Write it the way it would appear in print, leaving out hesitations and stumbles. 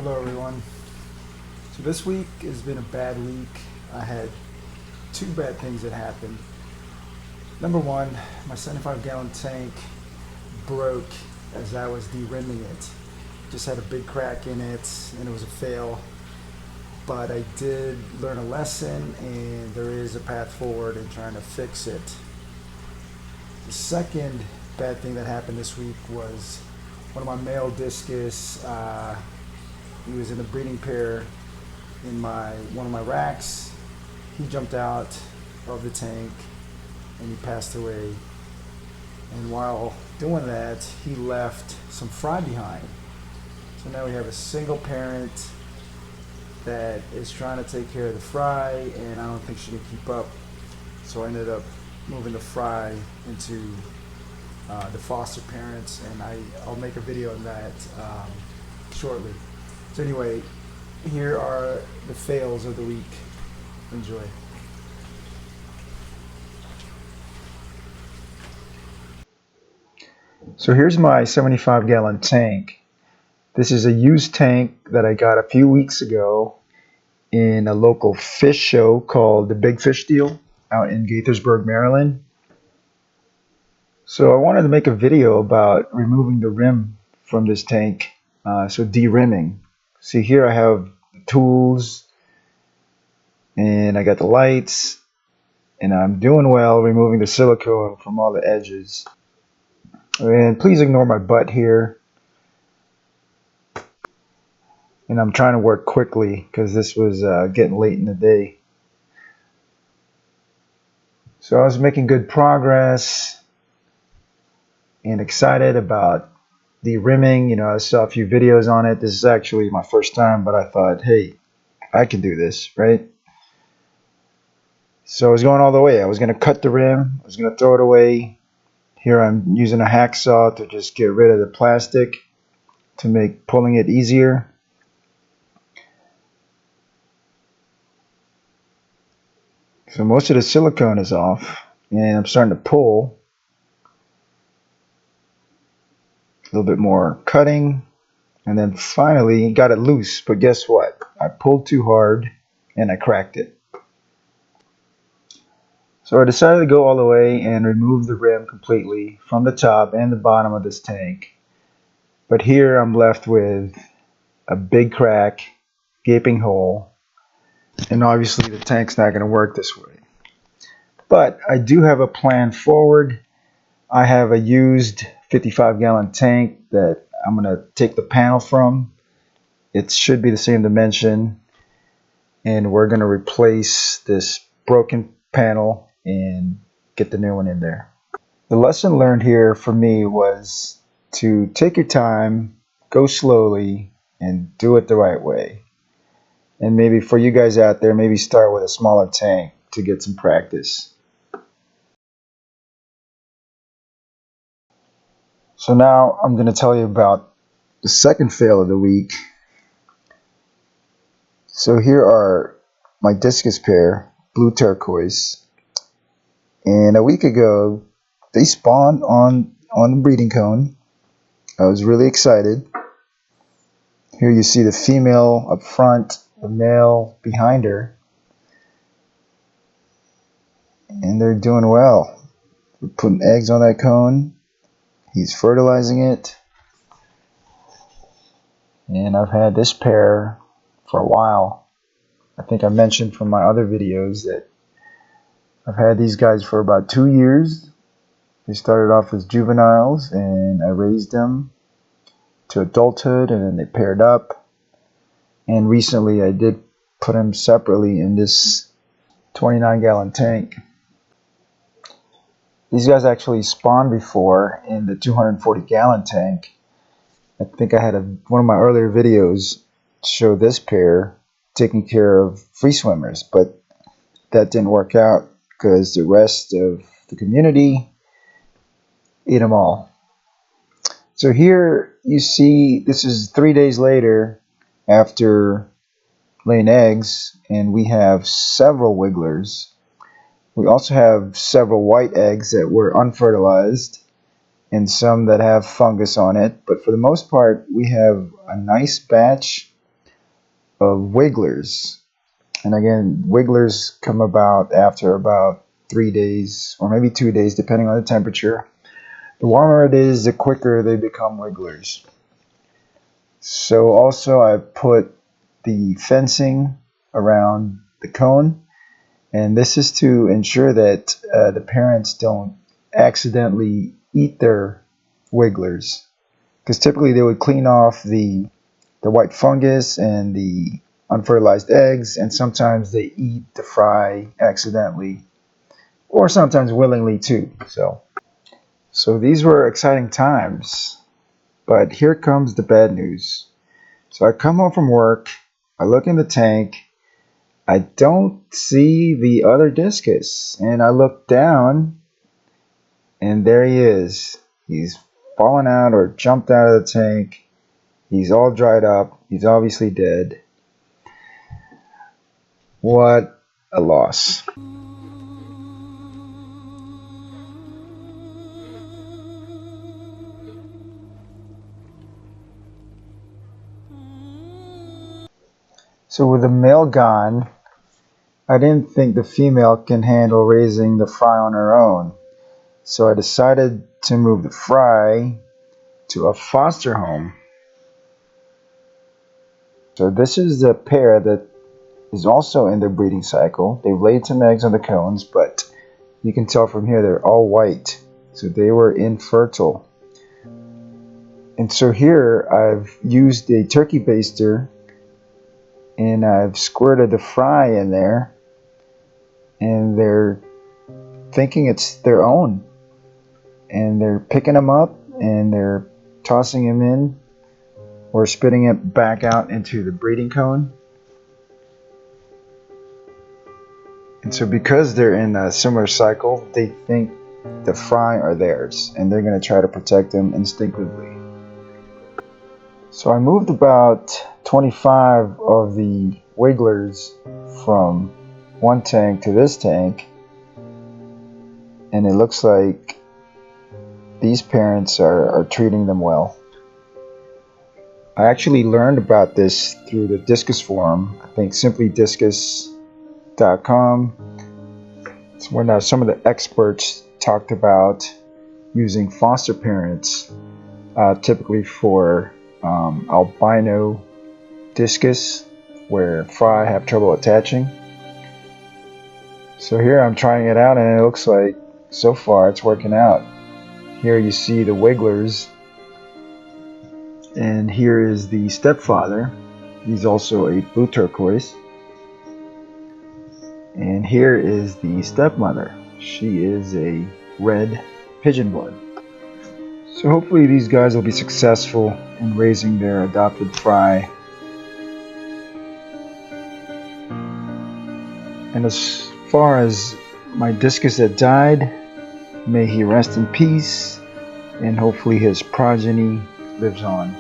Hello everyone. So this week has been a bad week. I had two bad things that happened. Number one, my 75-gallon tank broke as I was de-rimming it. Just had a big crack in it and it was a fail. But I did learn a lesson and there is a path forward in trying to fix it. The second bad thing that happened this week was one of my male discus. He was in a breeding pair in one of my racks. He jumped out of the tank and he passed away. And while doing that, he left some fry behind. So now we have a single parent that is trying to take care of the fry, and I don't think she can keep up. So I ended up moving the fry into the foster parents, and I'll make a video on that shortly. So anyway, here are the fails of the week. Enjoy. So here's my 75-gallon tank. This is a used tank that I got a few weeks ago in a local fish show called the Big Fish Deal out in Gaithersburg, Maryland. So I wanted to make a video about removing the rim from this tank, so de-rimming. See, here I have the tools and I got the lights, and I'm doing well removing the silicone from all the edges. And please ignore my butt here. And I'm trying to work quickly because this was getting late in the day. So I was making good progress and excited about the rimming. You know, I saw a few videos on it. This is actually my first time, but I thought, hey, I can do this, right? So I was going all the way. I was going to cut the rim. I was going to throw it away. Here I'm using a hacksaw to just get rid of the plastic to make pulling it easier. So most of the silicone is off, and I'm starting to pull. A little bit more cutting, and then finally got it loose. But guess what? I pulled too hard and I cracked it. So I decided to go all the way and remove the rim completely from the top and the bottom of this tank. But here I'm left with a big crack, gaping hole, and obviously the tank's not going to work this way. But I do have a plan forward. I have a used 55-gallon tank that I'm going to take the panel from. It should be the same dimension, and we're going to replace this broken panel and get the new one in there. The lesson learned here for me was to take your time, go slowly, and do it the right way. And maybe for you guys out there, maybe start with a smaller tank to get some practice. So now I'm going to tell you about the second fail of the week. So here are my discus pair, blue turquoise. And a week ago, they spawned on the breeding cone. I was really excited. Here you see the female up front, the male behind her. And they're doing well. We're putting eggs on that cone. He's fertilizing it. And I've had this pair for a while. I think I mentioned from my other videos that I've had these guys for about 2 years. They started off as juveniles and I raised them to adulthood, and then they paired up. And recently I did put them separately in this 29-gallon tank. These guys actually spawned before in the 240-gallon tank. I think I had one of my earlier videos show this pair taking care of free swimmers, but that didn't work out because the rest of the community ate them all. So here you see this is 3 days later after laying eggs, and we have several wigglers. We also have several white eggs that were unfertilized and some that have fungus on it, but for the most part we have a nice batch of wigglers. And again, wigglers come about after about 3 days or maybe 2 days, depending on the temperature. The warmer it is, the quicker they become wigglers. So also I put the fencing around the cone, and this is to ensure that the parents don't accidentally eat their wigglers, because typically they would clean off the white fungus and the unfertilized eggs, and sometimes they eat the fry accidentally, or sometimes willingly too. So these were exciting times, but here comes the bad news. So I come home from work, I look in the tank, I don't see the other discus, and I look down, and there he is. He's fallen out or jumped out of the tank. He's all dried up. He's obviously dead. What a loss. So with the male gone, I didn't think the female can handle raising the fry on her own. So I decided to move the fry to a foster home. So this is the pair that is also in their breeding cycle. They've laid some eggs on the cones, but you can tell from here they're all white. So they were infertile. And so here I've used a turkey baster and I've squirted the fry in there, and they're thinking it's their own. And they're picking them up and they're tossing them in or spitting it back out into the breeding cone. And so because they're in a similar cycle, they think the fry are theirs, and they're going to try to protect them instinctively. So I moved about 25 of the wigglers from one tank to this tank, and it looks like these parents are treating them well. I actually learned about this through the Discus forum. I think simplydiscus.com. It's when some of the experts talked about using foster parents, typically for albino discus, where fry have trouble attaching. So here I'm trying it out, and it looks like so far it's working out. Here you see the wigglers, and here is the stepfather. He's also a blue turquoise. And here is the stepmother. She is a red pigeon blood. So hopefully these guys will be successful in raising their adopted fry. And as far as my discus that died, may he rest in peace, and hopefully his progeny lives on.